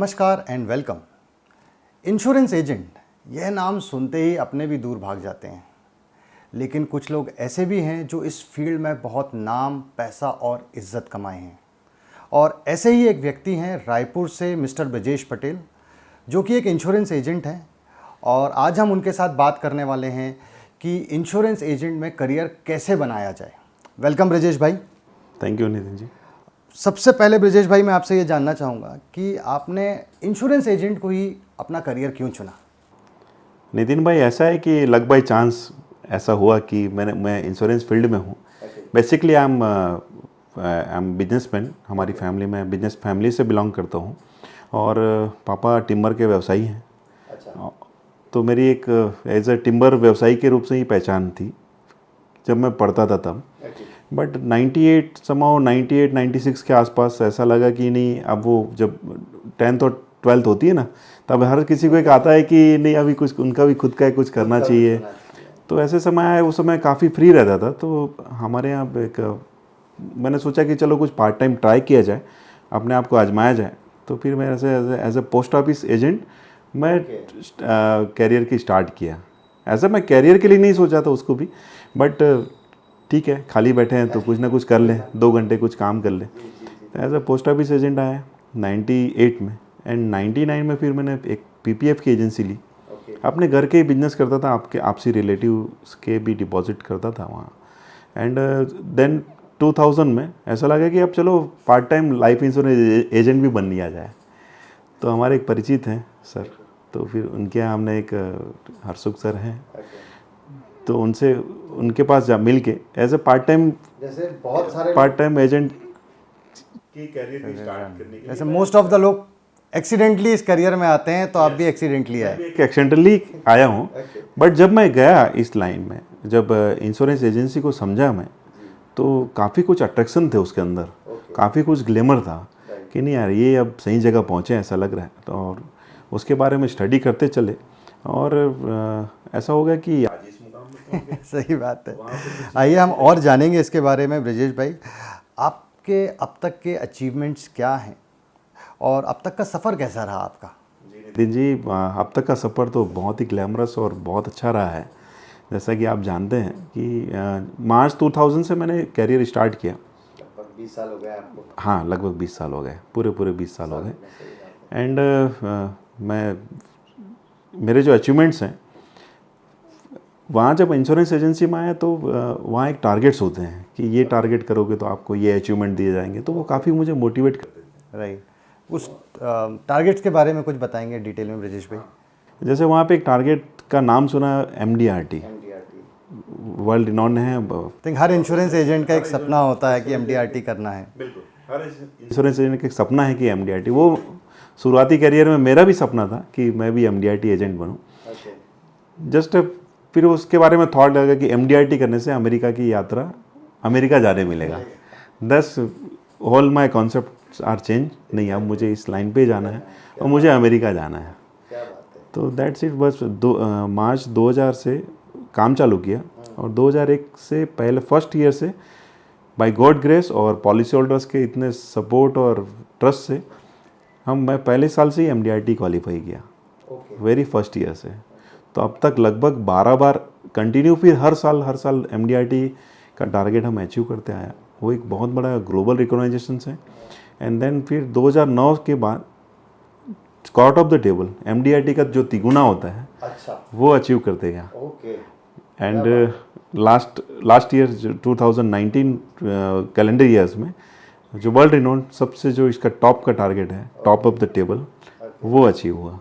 नमस्कार and welcome. Insurance agent, यह नाम सुनते ही अपने भी दूर भाग जाते हैं, लेकिन कुछ लोग ऐसे भी हैं जो इस फील्ड में बहुत नाम, पैसा और इज्जत कमाए हैं। और ऐसे ही एक व्यक्ति हैं रायपुर से मिस्टर ब्रजेश पटेल, जो कि एक इंश्योरेंस एजेंट हैं। और आज हम उनके साथ बात करने वाले हैं कि इंश्योरेंस एजेंट में करियर कैसे बनाया जाए। वेलकम ब्रजेश भाई। Thank you Nitin ji. सबसे पहले ब्रजेश भाई, मैं आपसे ये जानना चाहूँगा कि आपने इंश्योरेंस एजेंट को ही अपना करियर क्यों चुना? नितिन भाई, ऐसा है कि लक बाई चांस ऐसा हुआ कि मैं इंश्योरेंस फील्ड में हूँ। Basically I am businessman. हमारी फैमिली में बिजनेस फैमिली से बिलोंग करता हूँ और पापा टिम्बर के व्यवसायी हैं। अच्छा। तो मेरी एक एज ए टिम्बर व्यवसायी के रूप से ही पहचान थी जब मैं पढ़ता था तब। बट 98 96 के आसपास ऐसा लगा कि नहीं, अब वो जब 10th और 12th होती है ना, तब हर किसी को एक आता है कि नहीं, अभी कुछ उनका भी खुद का कुछ करना चाहिए। तो ऐसे समय आया, उस समय काफ़ी फ्री रहता था। तो हमारे यहाँ एक मैंने सोचा कि चलो कुछ पार्ट टाइम ट्राई किया जाए, अपने आप को आजमाया जाए। तो फिर मैं as a post office agent मैं कैरियर की स्टार्ट किया। ऐसा मैं कैरियर के लिए नहीं सोचा था उसको भी, बट ठीक है, खाली बैठे हैं तो कुछ ना कुछ कर लें, 2 घंटे कुछ काम कर लें। As a post office agent आया 98 में, एंड 99 में फिर मैंने एक पीपीएफ की एजेंसी ली। अपने घर के ही बिजनेस करता था, आपसी रिलेटिव्स के भी डिपॉजिट करता था वहाँ। एंड देन 2000 में ऐसा लगा कि अब चलो part time life insurance agent भी बन लिया जाए। तो हमारे एक परिचित हैं सर, तो फिर उनके यहाँ हमने एक हरसुख सर हैं, तो उनके पास जा मिल के एज ए पार्ट टाइम, जैसे बहुत सारे पार्ट टाइम एजेंट की कैरियर की स्टार्ट करने के, जैसे मोस्ट ऑफ द लोग एक्सीडेंटली इस करियर में आते हैं, तो आप भी एक्सीडेंटली आए। एक्सीडेंटली आया हूँ। बट जब मैं गया इस लाइन में, जब इंश्योरेंस एजेंसी को समझा मैं, तो काफ़ी कुछ अट्रैक्शन थे उसके अंदर, काफ़ी कुछ ग्लैमर था कि नहीं यार, ये अब सही जगह पहुँचे ऐसा लग रहा है। तो और उसके बारे में स्टडी करते चले और ऐसा हो गया कि सही बात है। आइए हम और जानेंगे इसके बारे में। ब्रजेश भाई, आपके अब तक के अचीवमेंट्स क्या हैं और अब तक का सफ़र कैसा रहा आपका? नितिन जी, अब तक का सफ़र तो बहुत ही ग्लैमरस और बहुत अच्छा रहा है। जैसा कि आप जानते हैं कि मार्च 2000 से मैंने कैरियर स्टार्ट किया। लगभग 20 साल हो गए आपको? हाँ, लगभग 20 साल हो गए, पूरे 20 साल हो गए। एंड मेरे जो अचीवमेंट्स हैं, वहाँ जब इंश्योरेंस एजेंसी में आया तो वहाँ एक टारगेट्स होते हैं कि ये टारगेट करोगे तो आपको ये अचीवमेंट दिए जाएंगे। तो वो काफ़ी मुझे मोटिवेट करते थे। राइट। उस टारगेट्स के बारे में कुछ बताएंगे डिटेल में ब्रजेश भाई? जैसे वहाँ पे एक टारगेट का नाम सुना, MDRT, वर्ल्ड रिनॉन है। थिंक हर इंश्योरेंस एजेंट का एक सपना होता है कि MDRT करना है। बिल्कुल, हर इंश्योरेंस एजेंट का एक सपना है कि MDRT। वो शुरुआती करियर में मेरा भी सपना था कि मैं भी MDRT एजेंट बनूँ। जस्ट फिर उसके बारे में थॉट लगा कि MDRT करने से अमेरिका की यात्रा, अमेरिका जाने मिलेगा। This whole my concept are change. नहीं, अब मुझे इस लाइन पे जाना है और मुझे अमेरिका जाना है। तो दैट्स इट। बस मार्च 2000 से काम चालू किया और 2001 से पहले फर्स्ट ईयर से बाय गॉड ग्रेस और पॉलिसी होल्डर्स के इतने सपोर्ट और ट्रस्ट से मैं पहले साल से ही MDRT क्वालिफाई किया, वेरी फर्स्ट ईयर से। तो अब तक लगभग 12 बार कंटिन्यू, फिर हर साल MDRT का टारगेट हम अचीव करते आया। वो एक बहुत बड़ा ग्लोबल रिकॉग्नाइजेशन है। एंड देन फिर 2009 के बाद स्कॉट ऑफ द टेबल MDRT का जो तिगुना होता है, अच्छा, वो अचीव करते गया। And last year 2019 calendar years में जो वर्ल्ड रिनोन सबसे जो इसका टॉप का टारगेट है, टॉप ऑफ द टेबल, वो अचीव हुआ।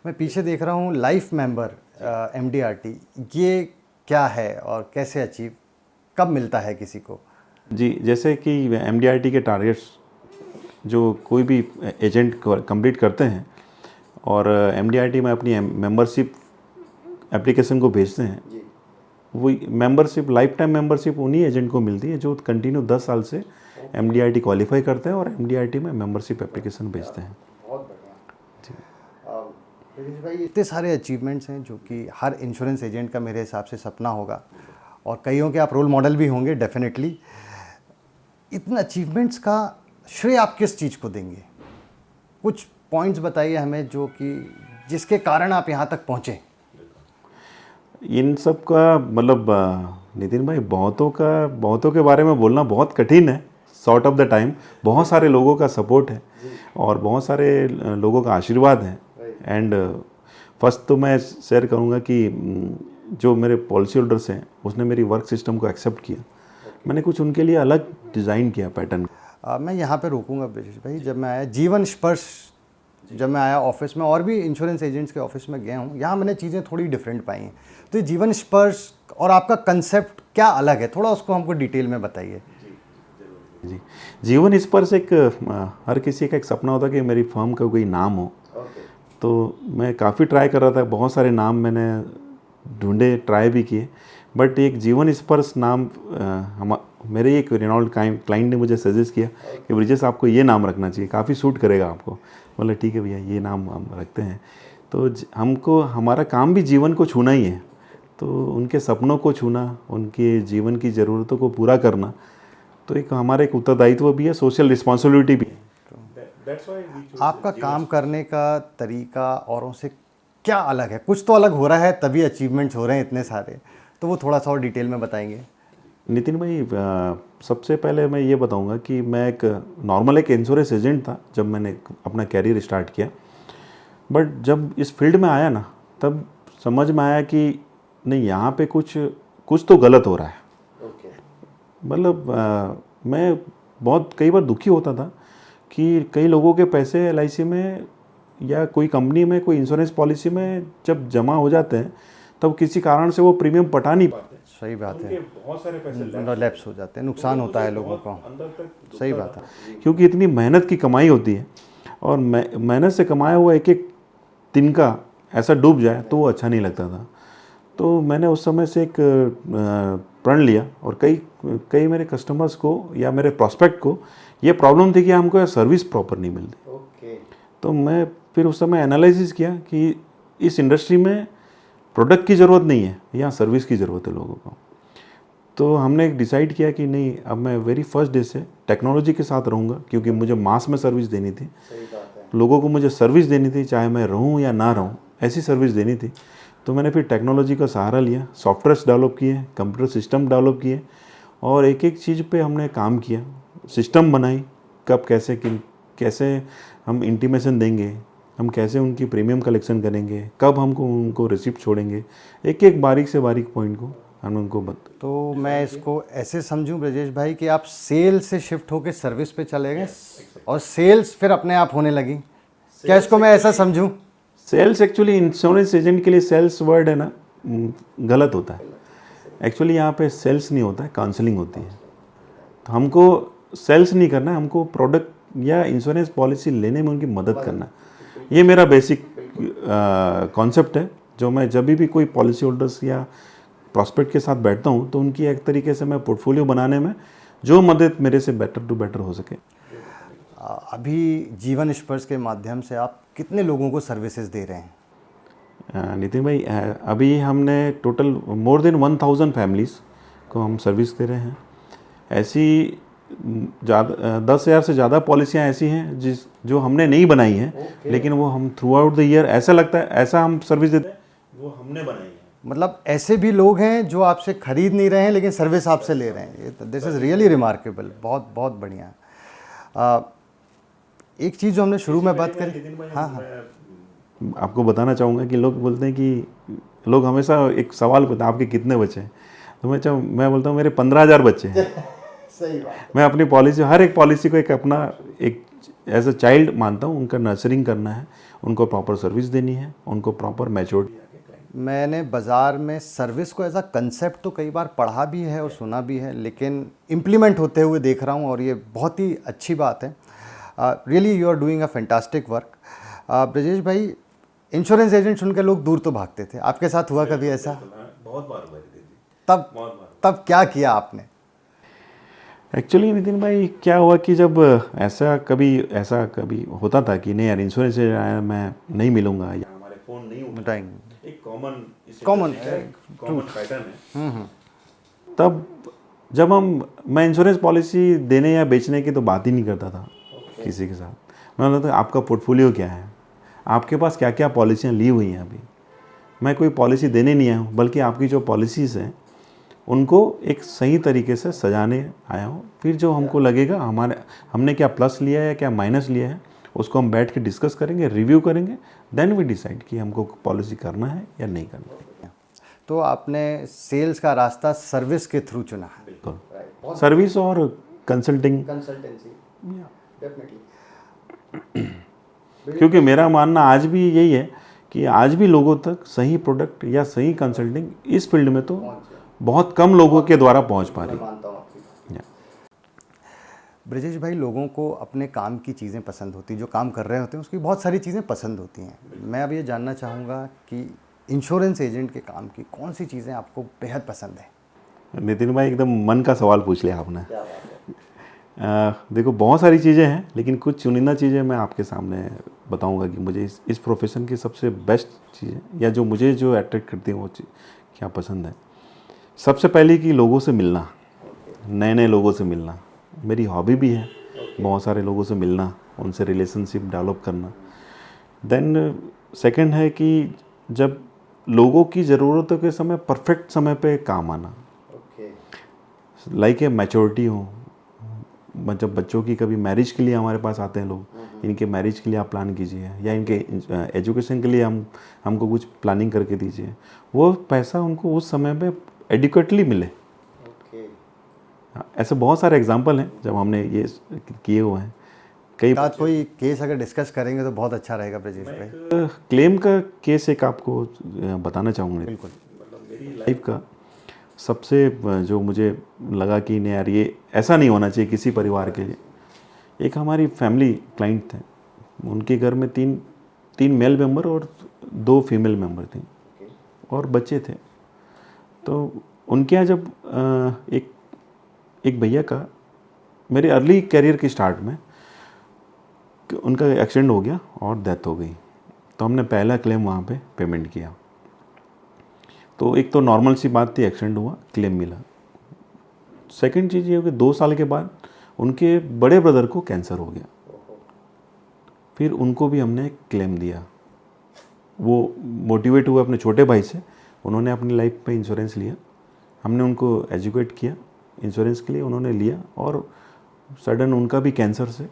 मैं पीछे देख रहा हूँ लाइफ मेंबर MDRT, ये क्या है और कैसे अचीव, कब मिलता है किसी को? जी, जैसे कि MDRT के टारगेट्स जो कोई भी एजेंट कंप्लीट करते हैं और MDRT में अपनी मेंबरशिप एप्लीकेशन को भेजते हैं, वो मेंबरशिप, लाइफ टाइम मेंबरशिप उन्हीं एजेंट को मिलती है जो कंटिन्यू 10 साल से MDRT क्वालिफाई करते हैं और MDRT में मेंबरशिप एप्लीकेशन भेजते हैं। भाई, इतने सारे अचीवमेंट्स हैं जो कि हर इंश्योरेंस एजेंट का मेरे हिसाब से सपना होगा और कईयों के आप रोल मॉडल भी होंगे डेफिनेटली। इतने अचीवमेंट्स का श्रेय आप किस चीज़ को देंगे? कुछ पॉइंट्स बताइए हमें जो कि जिसके कारण आप यहाँ तक पहुँचे। इन सब का मतलब नितिन भाई बहुतों के बारे में बोलना बहुत कठिन है। शॉर्ट ऑफ द टाइम बहुत सारे लोगों का सपोर्ट है और बहुत सारे लोगों का आशीर्वाद है। एंड फर्स्ट तो मैं शेयर करूँगा कि जो मेरे पॉलिसी होल्डर्स हैं उसने मेरी वर्क सिस्टम को एक्सेप्ट किया। मैंने कुछ उनके लिए अलग डिज़ाइन किया पैटर्न। मैं यहाँ पे रोकूंगा ब्रजेश भाई। जब मैं आया जीवन स्पर्श, जब मैं आया ऑफिस में, और भी इंश्योरेंस एजेंट्स के ऑफिस में गया हूँ, यहाँ मैंने चीज़ें थोड़ी डिफरेंट पाई हैं। तो ये जीवन स्पर्श और आपका कंसेप्ट क्या अलग है, थोड़ा उसको हमको डिटेल में बताइए। जी, जीवन स्पर्श एक हर किसी का एक सपना होता है कि मेरी फर्म का कोई नाम हो। तो मैं काफ़ी ट्राई कर रहा था, बहुत सारे नाम मैंने ढूंढे, ट्राई भी किए, बट एक जीवन स्पर्श नाम मेरे एक रिनॉल्ड क्लाइंट ने मुझे सजेस्ट किया कि ब्रिजेश आपको ये नाम रखना चाहिए, काफ़ी सूट करेगा आपको। बोला ठीक है भैया, ये नाम हम रखते हैं। तो हमको हमारा काम भी जीवन को छूना ही है, तो उनके सपनों को छूना, उनके जीवन की ज़रूरतों को पूरा करना, तो एक हमारा एक उत्तरदायित्व भी है, सोशल रिस्पॉन्सिबिलिटी भी है। आपका काम करने का तरीका औरों से क्या अलग है? कुछ तो अलग हो रहा है तभी अचीवमेंट्स हो रहे हैं इतने सारे, तो वो थोड़ा सा और डिटेल में बताएंगे। नितिन भाई, सबसे पहले मैं ये बताऊंगा कि मैं एक नॉर्मल एक इंश्योरेंस एजेंट था जब मैंने अपना कैरियर स्टार्ट किया, बट जब इस फील्ड में आया ना, तब समझ में आया कि नहीं, यहाँ पे कुछ तो गलत हो रहा है। मतलब मैं बहुत कई बार दुखी होता था कि कई लोगों के पैसे एलआईसी में या कोई कंपनी में, कोई इंश्योरेंस पॉलिसी में जब जमा हो जाते हैं, तब किसी कारण से वो प्रीमियम पटा नहीं पाते। सही बात है, बहुत सारे पैसे लैप्स हो जाते हैं, नुकसान होता है लोगों को। सही बात है, क्योंकि इतनी मेहनत की कमाई होती है और मेहनत से कमाया हुआ एक एक तिनका ऐसा डूब जाए तो वो अच्छा नहीं लगता था। तो मैंने उस समय से एक प्रण लिया और कई मेरे कस्टमर्स को या मेरे प्रॉस्पेक्ट को ये प्रॉब्लम थी कि हमको सर्विस प्रॉपर नहीं मिलती। तो मैं फिर उस समय एनालिसिस किया कि इस इंडस्ट्री में प्रोडक्ट की ज़रूरत नहीं है, यहाँ सर्विस की ज़रूरत है लोगों को। तो हमने एक डिसाइड किया कि नहीं, अब मैं वेरी फर्स्ट डे से टेक्नोलॉजी के साथ रहूँगा, क्योंकि मुझे मास में सर्विस देनी थी। लोगों को मुझे सर्विस देनी थी, चाहे मैं रहूँ या ना रहूँ, ऐसी सर्विस देनी थी। तो मैंने फिर टेक्नोलॉजी का सहारा लिया, सॉफ्टवेयर्स डेवलप किए, कंप्यूटर सिस्टम डेवलप किए और एक एक चीज़ पे हमने काम किया, सिस्टम बनाई, कब कैसे हम इंटीमेशन देंगे, हम कैसे उनकी प्रीमियम कलेक्शन करेंगे, कब हमको उनको रिसिप्ट छोड़ेंगे, एक एक बारीक से बारीक पॉइंट को हम उनको तो मैं इसको ऐसे समझूं ब्रजेश भाई कि आप सेल से शिफ्ट होकर सर्विस पे चले गए और सेल्स फिर अपने आप होने लगी, क्या इसको मैं ऐसा समझूं? सेल्स एक्चुअली इंश्योरेंस एजेंट के लिए सेल्स वर्ड है ना, गलत होता है। एक्चुअली यहाँ पे सेल्स नहीं होता है, काउंसलिंग होती है। तो हमको सेल्स नहीं करना है, हमको प्रोडक्ट या इंश्योरेंस पॉलिसी लेने में उनकी मदद करना है। ये मेरा बेसिक कॉन्सेप्ट है, जो मैं जब भी कोई पॉलिसी होल्डर्स या प्रॉस्पेक्ट के साथ बैठता हूँ तो उनकी एक तरीके से मैं पोर्टफोलियो बनाने में जो मदद मेरे से बेटर टू बेटर हो सके। अभी जीवन स्पर्श के माध्यम से आप कितने लोगों को सर्विसेज दे रहे हैं? नितिन भाई, अभी हमने टोटल मोर देन 1000 फैमिलीज़ को हम सर्विस दे रहे हैं। ऐसी 10,000 से ज़्यादा पॉलिसियाँ ऐसी हैं जो हमने नहीं बनाई हैं, लेकिन वो हम थ्रू आउट द ईयर ऐसा लगता है ऐसा हम सर्विस देते हैं वो हमने बनाई है। मतलब ऐसे भी लोग हैं जो आपसे खरीद नहीं रहे हैं लेकिन सर्विस आपसे ले रहे हैं। ये दिस इज़ रियली रिमार्केबल, बहुत बहुत बढ़िया। एक चीज़ जो हमने शुरू में बात करी, हाँ, आपको बताना चाहूँगा कि लोग बोलते हैं कि लोग हमेशा एक सवाल पूछते हैं आपके कितने बच्चे हैं, तो मैं बोलता हूँ मेरे 15,000 बच्चे हैं। सही बात। मैं अपनी पॉलिसी, हर एक पॉलिसी को एक अपना एक एज अ चाइल्ड मानता हूँ। उनका नर्सरिंग करना है, उनको प्रॉपर सर्विस देनी है, उनको प्रॉपर मैच्योरिटी। मैंने बाज़ार में सर्विस को एज अ कंसेप्ट तो कई बार पढ़ा भी है और सुना भी है, लेकिन इम्प्लीमेंट होते हुए देख रहा हूँ और ये बहुत ही अच्छी बात है। Really you are doing a fantastic work. Brajesh भाई, इंश्योरेंस एजेंट सुनकर लोग दूर तो भागते थे, आपके साथ हुआ कभी ऐसा? बहुत बार हुआ। तब क्या किया आपने? एक्चुअली नितिन भाई, क्या हुआ कि जब ऐसा कभी होता था कि नहीं यार, इंश्योरेंस मैं नहीं मिलूंगा या हमारे फ़ोन नहीं उठाएंगे, एक कॉमन पैटर्न है। तब जब मैं इंश्योरेंस पॉलिसी देने या बेचने की तो बात ही नहीं करता था किसी के साथ। मैं बोलता आपका पोर्टफोलियो क्या है, आपके पास क्या क्या पॉलिसियाँ ली हुई हैं। अभी मैं कोई पॉलिसी देने नहीं आया हूँ, बल्कि आपकी जो पॉलिसीज़ हैं उनको एक सही तरीके से सजाने आया हूँ। फिर जो हमको लगेगा हमने क्या प्लस लिया है क्या माइनस लिया है, उसको हम बैठ के डिस्कस करेंगे, रिव्यू करेंगे, देन वी डिसाइड कि हमको पॉलिसी करना है या नहीं करना है। तो आपने सेल्स का रास्ता सर्विस के थ्रू चुना है। बिल्कुल, सर्विस और कंसल्टिंग, कंसल्टेंसी, डेफिनेटली। क्योंकि मेरा मानना आज भी यही है कि आज भी लोगों तक सही प्रोडक्ट या सही कंसल्टिंग इस फील्ड में तो बहुत कम लोगों के द्वारा पहुंच पा रही है। ब्रजेश भाई, लोगों को अपने काम की चीज़ें पसंद होती, जो काम कर रहे होते हैं उसकी बहुत सारी चीज़ें पसंद होती हैं। मैं अब ये जानना चाहूँगा कि इंश्योरेंस एजेंट के काम की कौन सी चीज़ें आपको बेहद पसंद है। नितिन भाई, एकदम मन का सवाल पूछ लिया आपने। देखो, बहुत सारी चीज़ें हैं, लेकिन कुछ चुनिंदा चीज़ें मैं आपके सामने बताऊंगा कि मुझे इस प्रोफेशन की सबसे बेस्ट चीज़ें या जो मुझे जो अट्रैक्ट करती है वो चीज़ क्या पसंद है। सबसे पहले कि लोगों से मिलना, नए नए लोगों से मिलना मेरी हॉबी भी है। बहुत सारे लोगों से मिलना, उनसे रिलेशनशिप डेवलप करना। देन सेकंड है कि जब लोगों की ज़रूरतों के समय परफेक्ट समय पे काम आना, लाइक ए मैच्योरिटी हो। जब बच्चों की कभी मैरिज के लिए हमारे पास आते हैं लोग, इनके मैरिज के लिए आप प्लान कीजिए, या इनके एजुकेशन के लिए हमको कुछ प्लानिंग करके दीजिए, वो पैसा उनको उस समय पे एडिक्वेटली मिले। ऐसे बहुत सारे एग्जांपल हैं जब हमने ये किए हुए हैं। कई बात कोई केस अगर डिस्कस करेंगे तो बहुत अच्छा रहेगा ब्रजेश भाई। क्लेम का केस एक आपको बताना चाहूँगा। बिल्कुल। मतलब मेरी लाइफ का सबसे जो मुझे लगा कि नहीं यार, ये ऐसा नहीं होना चाहिए किसी परिवार के लिए। एक हमारी फैमिली क्लाइंट थे, उनके घर में तीन मेल मेंबर और 2 फीमेल मेंबर थी और बच्चे थे। तो उनके यहाँ जब एक भैया का मेरे अर्ली करियर के स्टार्ट में उनका एक्सीडेंट हो गया और डेथ हो गई। तो हमने पहला क्लेम वहाँ पे पेमेंट किया। तो एक तो नॉर्मल सी बात थी, एक्सीडेंट हुआ, क्लेम मिला। सेकंड चीज़ ये हो कि 2 साल के बाद उनके बड़े ब्रदर को कैंसर हो गया। फिर उनको भी हमने क्लेम दिया। वो मोटिवेट हुए अपने छोटे भाई से, उन्होंने अपनी लाइफ पे इंश्योरेंस लिया। हमने उनको एजुकेट किया इंश्योरेंस के लिए, उन्होंने लिया और सडन उनका भी कैंसर से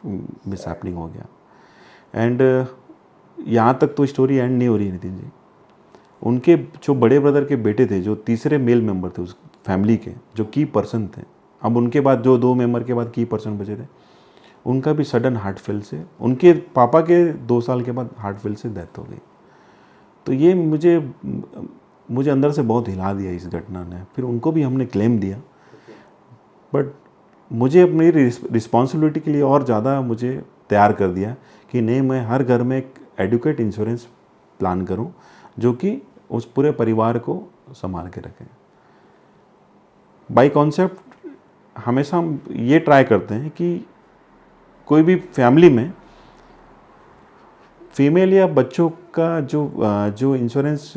मिसहैपनिंग हो गया। एंड यहाँ तक तो स्टोरी एंड नहीं हो रही नितिन जी। उनके जो बड़े ब्रदर के बेटे थे, जो तीसरे मेल मेंबर थे उस फैमिली के, जो की पर्सन थे, अब उनके बाद जो 2 मेंबर के बाद की पर्सन बचे थे, उनका भी सडन हार्ट फेल से, उनके पापा के 2 साल के बाद हार्ट फेल से डेथ हो गई। तो ये मुझे अंदर से बहुत हिला दिया इस घटना ने। फिर उनको भी हमने क्लेम दिया, बट मुझे अपनी रिस्पॉन्सिबिलिटी के लिए और ज़्यादा मुझे तैयार कर दिया कि नहीं, मैं हर घर में एक एडुकेट इंश्योरेंस प्लान करूं जो कि उस पूरे परिवार को संभाल के रखें। बाय कॉन्सेप्ट हमेशा हम ये ट्राई करते हैं कि कोई भी फैमिली में फीमेल या बच्चों का जो इंश्योरेंस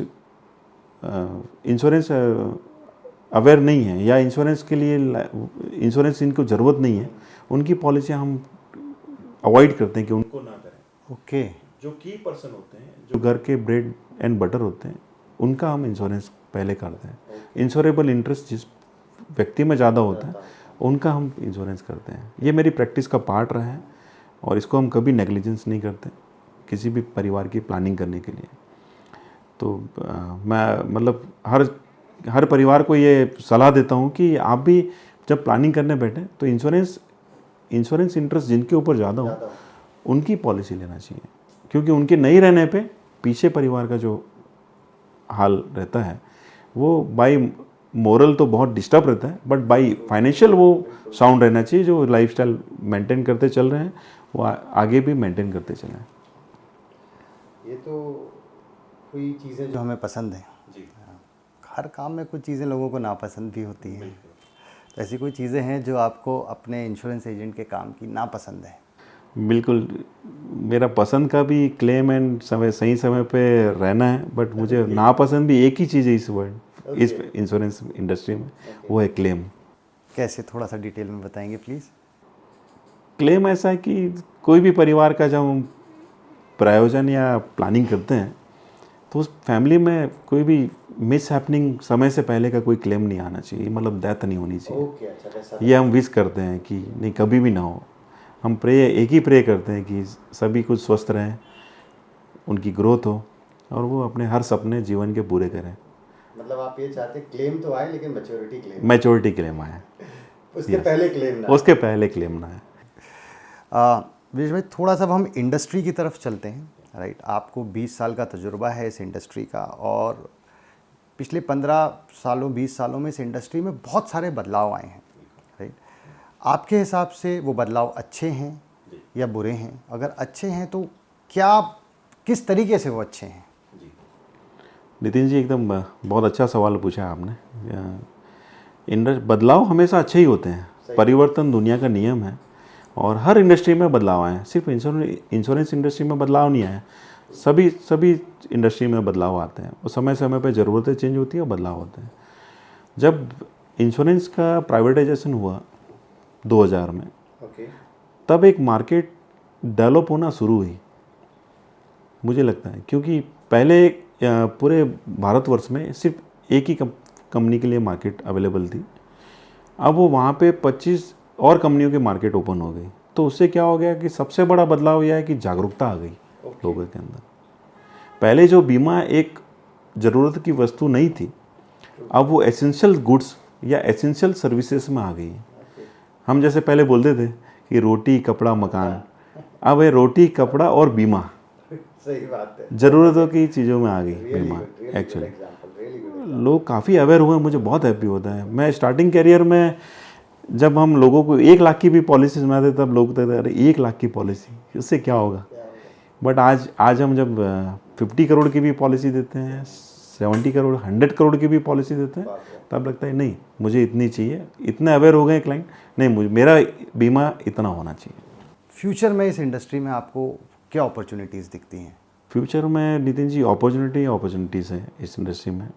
अवेयर नहीं है या इंश्योरेंस के लिए इंश्योरेंस इनको ज़रूरत नहीं है, उनकी पॉलिसियाँ हम अवॉइड करते हैं कि उनको ना करें। ओके। जो की पर्सन होते हैं, जो घर के ब्रेड एंड बटर होते हैं, उनका हम इंश्योरेंस पहले करते हैं। इंश्योरेबल इंटरेस्ट जिस व्यक्ति में ज़्यादा होता है उनका हम इंश्योरेंस करते हैं। ये मेरी प्रैक्टिस का पार्ट रहा है और इसको हम कभी नेग्लिजेंस नहीं करते किसी भी परिवार की प्लानिंग करने के लिए। तो मैं मतलब हर परिवार को ये सलाह देता हूँ कि आप भी जब प्लानिंग करने बैठे तो इंश्योरेंस इंटरेस्ट जिनके ऊपर ज़्यादा हो उनकी पॉलिसी लेना चाहिए, क्योंकि उनके नहीं रहने पे पीछे परिवार का जो हाल रहता है वो बाई मोरल तो बहुत डिस्टर्ब रहता है, बट बाई फाइनेंशियल वो साउंड रहना चाहिए। जो लाइफस्टाइल मेंटेन करते चल रहे हैं वो आगे भी मेंटेन करते चलें। ये तो कोई चीज़ें जो हमें पसंद हैं जी। हर काम में कुछ चीज़ें लोगों को नापसंद भी होती हैं। तो ऐसी कोई चीज़ें हैं जो आपको अपने इंश्योरेंस एजेंट के काम की नापसंद है? बिल्कुल, मेरा पसंद का भी क्लेम एंड सही समय पे रहना है, बट मुझे नापसंद भी एक ही चीज़ है इस इंश्योरेंस इंडस्ट्री में, वो है क्लेम। कैसे, थोड़ा सा डिटेल में बताएंगे प्लीज़? क्लेम ऐसा है कि कोई भी परिवार का जब हम प्रायोजन या प्लानिंग करते हैं तो उस फैमिली में कोई भी मिस हैपनिंग समय से पहले का कोई क्लेम नहीं आना चाहिए, मतलब डेथ नहीं होनी चाहिए। ओके, अच्छा, वैसा। ये हम विश करते हैं कि नहीं कभी भी ना हो। हम एक ही प्रे करते हैं कि सभी कुछ स्वस्थ रहें, उनकी ग्रोथ हो और वो अपने हर सपने जीवन के पूरे करें। मतलब आप ये चाहते हैं क्लेम तो आए लेकिन मैच्योरिटी क्लेम आए, उसके पहले क्लेम ना उसके पहले क्लेम ना आए। विजेश भाई, थोड़ा सा अब हम इंडस्ट्री की तरफ चलते हैं। राइट, आपको 20 साल का तजुर्बा है इस इंडस्ट्री का, और पिछले 15 सालों 20 सालों में इस इंडस्ट्री में बहुत सारे बदलाव आए हैं। राइट, आपके हिसाब से वो बदलाव अच्छे हैं या बुरे हैं? अगर अच्छे हैं तो क्या, किस तरीके से वो अच्छे हैं? नितिन जी, एकदम बहुत अच्छा सवाल पूछा है आपने। बदलाव हमेशा अच्छे ही होते हैं, परिवर्तन दुनिया का नियम है और हर इंडस्ट्री में बदलाव आए हैं। सिर्फ इंश्योरेंस इंडस्ट्री में बदलाव नहीं आया, सभी इंडस्ट्री में बदलाव आते हैं और समय समय पर ज़रूरतें चेंज होती है और बदलाव होते हैं। जब इंश्योरेंस का प्राइवेटाइजेशन हुआ 2000 में, तब एक मार्केट डेवलप होना शुरू हुई, मुझे लगता है, क्योंकि पहले पूरे भारतवर्ष में सिर्फ एक ही कंपनी के लिए मार्केट अवेलेबल थी। अब वो वहाँ पे 25 और कंपनियों के मार्केट ओपन हो गई। तो उससे क्या हो गया कि सबसे बड़ा बदलाव यह है कि जागरूकता आ गई लोगों के अंदर। पहले जो बीमा एक ज़रूरत की वस्तु नहीं थी, अब वो एसेंशियल गुड्स या एसेंशियल सर्विसेज में आ गई है। हम जैसे पहले बोलते थे कि रोटी कपड़ा मकान, अब ये रोटी कपड़ा और बीमा सही बात है, ज़रूरतों की चीज़ों में आ गई बीमा। एक्चुअली लोग काफ़ी अवेयर हुए, मुझे बहुत हैप्पी होता है। मैं स्टार्टिंग करियर में जब हम लोगों को 1 लाख की भी पॉलिसी सुनाते तब लोग कहते थे अरे 1 लाख की पॉलिसी, इससे क्या होगा। बट आज हम जब 50 करोड़ की भी पॉलिसी देते हैं, 70 करोड़ 100 करोड़ की भी पॉलिसी देते हैं, तब लगता है नहीं मुझे इतनी चाहिए। इतने अवेयर हो गए क्लाइंट, नहीं मुझे मेरा बीमा इतना होना चाहिए। फ्यूचर में इस इंडस्ट्री में आपको क्या अपॉर्चुनिटीज़ दिखती हैं? फ्यूचर में नितिन जी अपॉर्चुनिटीज़ हैं इस इंडस्ट्री में,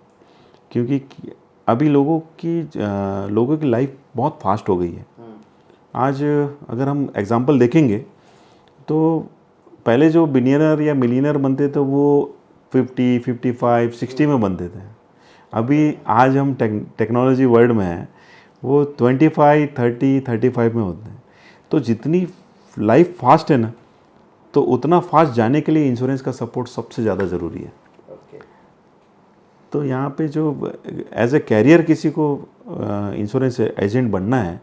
क्योंकि अभी लोगों की लाइफ बहुत फास्ट हो गई है। आज अगर हम एग्जांपल देखेंगे तो पहले जो बिलियनर या मिलियनर बनते थे वो 50, 55, 60 में बनते थे। अभी आज हम टेक्नोलॉजी वर्ल्ड में हैं, वो 25, 30, 35 में होते हैं। तो जितनी लाइफ फास्ट है ना, तो उतना फास्ट जाने के लिए इंश्योरेंस का सपोर्ट सबसे ज़्यादा ज़रूरी है। तो यहाँ पे जो एज ए कैरियर किसी को इंश्योरेंस एजेंट बनना है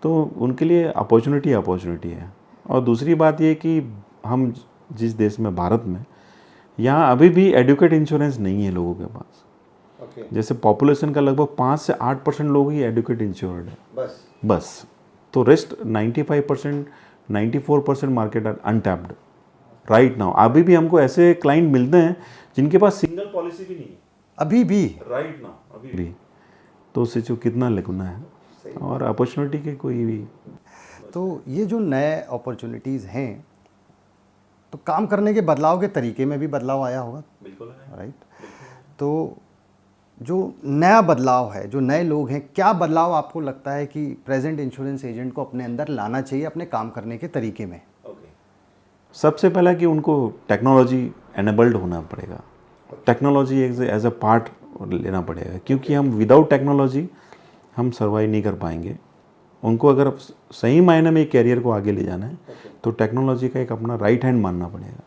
तो उनके लिए अपॉर्चुनिटी है। और दूसरी बात ये कि हम जिस देश में, भारत में, यहाँ अभी भी एडुकेट इंश्योरेंस नहीं है लोगों के पास। जैसे पॉपुलेशन का लगभग 5 से 8% लोग ही एडुकेट इंश्योर्ड है बस। तो rest 95%, 94% market are untapped right now. अभी भी हमको ऐसे क्लाइंट मिलते हैं जिनके पास सिंगल पॉलिसी भी नहीं है अभी भी, राइट नाउ अभी भी। तो उससे जो कितना लगना है और अपॉर्चुनिटी के कोई भी। तो ये जो नए अपॉर्चुनिटीज़ हैं, तो काम करने के बदलाव के तरीके में भी बदलाव आया होगा। बिल्कुल है, राइट। तो जो नया बदलाव है, जो नए लोग हैं, क्या बदलाव आपको लगता है कि प्रेजेंट इंश्योरेंस एजेंट को अपने अंदर लाना चाहिए अपने काम करने के तरीके में? सबसे पहला कि उनको टेक्नोलॉजी एनेबल्ड होना पड़ेगा। टेक्नोलॉजी एज अ पार्ट लेना पड़ेगा, क्योंकि हम विदाउट टेक्नोलॉजी हम सर्वाइव नहीं कर पाएंगे। उनको अगर सही मायने में कैरियर को आगे ले जाना है तो टेक्नोलॉजी का एक अपना राइट हैंड मानना पड़ेगा।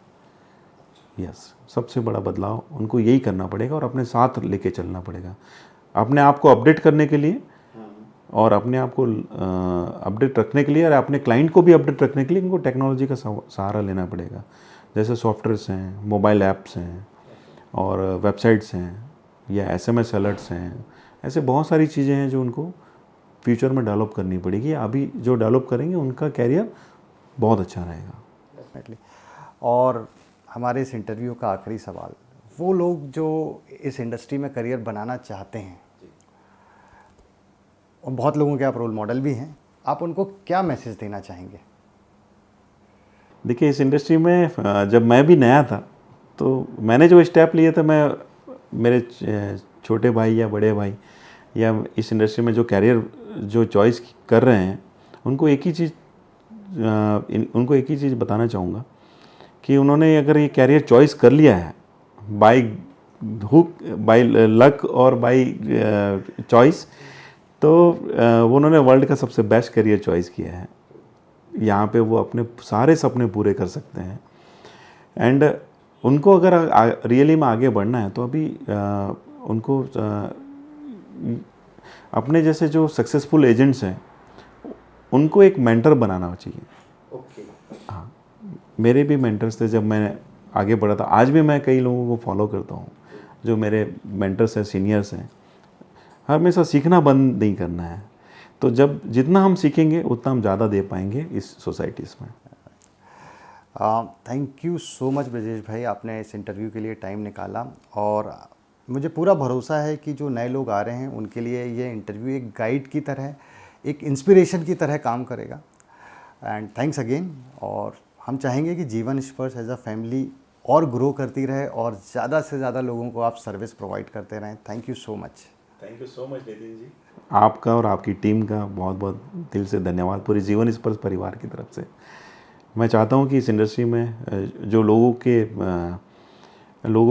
यस, सबसे बड़ा बदलाव उनको यही करना पड़ेगा और अपने साथ लेके चलना पड़ेगा। अपने आप को अपडेट करने के लिए और अपने आप को अपडेट रखने के लिए और अपने क्लाइंट को भी अपडेट रखने के लिए उनको टेक्नोलॉजी का सहारा लेना पड़ेगा। जैसे सॉफ्टवेयर्स हैं, मोबाइल ऐप्स हैं और वेबसाइट्स हैं या SMS अलर्ट्स हैं। ऐसे बहुत सारी चीज़ें हैं जो उनको फ्यूचर में डेवलप करनी पड़ेगी। अभी जो डेवलप करेंगे उनका कैरियर बहुत अच्छा रहेगा। डेफिनेटली। और हमारे इस इंटरव्यू का आखिरी सवाल, वो लोग जो इस इंडस्ट्री में करियर बनाना चाहते हैं, और बहुत लोगों के आप रोल मॉडल भी हैं, आप उनको क्या मैसेज देना चाहेंगे? देखिए, इस इंडस्ट्री में जब मैं भी नया था तो मैंने जो स्टेप लिए थे, मैं मेरे छोटे भाई या बड़े भाई या इस इंडस्ट्री में जो कैरियर जो चॉइस कर रहे हैं, उनको एक ही चीज़ उनको एक ही चीज़ बताना चाहूँगा कि उन्होंने अगर ये कैरियर चॉइस कर लिया है बाय हुक, बाय लक और बाय चॉइस, तो वो उन्होंने वर्ल्ड का सबसे बेस्ट करियर चॉइस किया है। यहाँ पे वो अपने सारे सपने पूरे कर सकते हैं। एंड उनको अगर रियली में आगे बढ़ना है तो अभी उनको अपने जैसे जो सक्सेसफुल एजेंट्स हैं उनको एक मेंटर बनाना चाहिए। हाँ, मेरे भी मेंटर्स थे जब मैं आगे बढ़ा था। आज भी मैं कई लोगों को फॉलो करता हूँ जो मेरे मेंटर्स हैं, सीनियर्स हैं। हमेशा सीखना बंद नहीं करना है। तो जब जितना हम सीखेंगे उतना हम ज़्यादा दे पाएंगे इस सोसाइटीज़ में। Thank you so much Brajesh भाई, आपने इस इंटरव्यू के लिए टाइम निकाला और मुझे पूरा भरोसा है कि जो नए लोग आ रहे हैं उनके लिए ये इंटरव्यू एक गाइड की तरह, एक इंस्पिरेशन की तरह काम करेगा। And thanks again. और हम चाहेंगे कि जीवन स्पर्श एज अ फैमिली और ग्रो करती रहे और ज़्यादा से ज़्यादा लोगों को आप सर्विस प्रोवाइड करते रहें। Thank you so much. Thank you so much Nitin ji. आपका और आपकी टीम का बहुत बहुत दिल से धन्यवाद, पूरी जीवन स्पर्श परिवार की तरफ से। मैं चाहता हूँ कि इस इंडस्ट्री में जो लोगों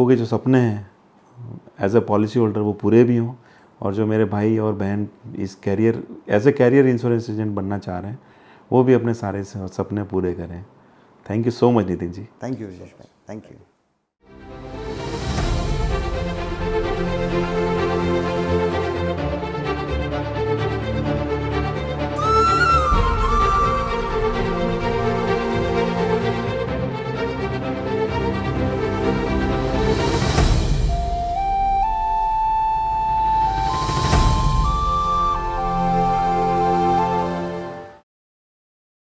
के जो सपने हैं एज अ पॉलिसी होल्डर वो पूरे भी हों, और जो मेरे भाई और बहन इस career as a career insurance agent बनना चाह रहे हैं वो भी अपने सारे सपने पूरे करें। Thank you so much Nitin ji. Thank you Brajesh भाई, थैंक यू।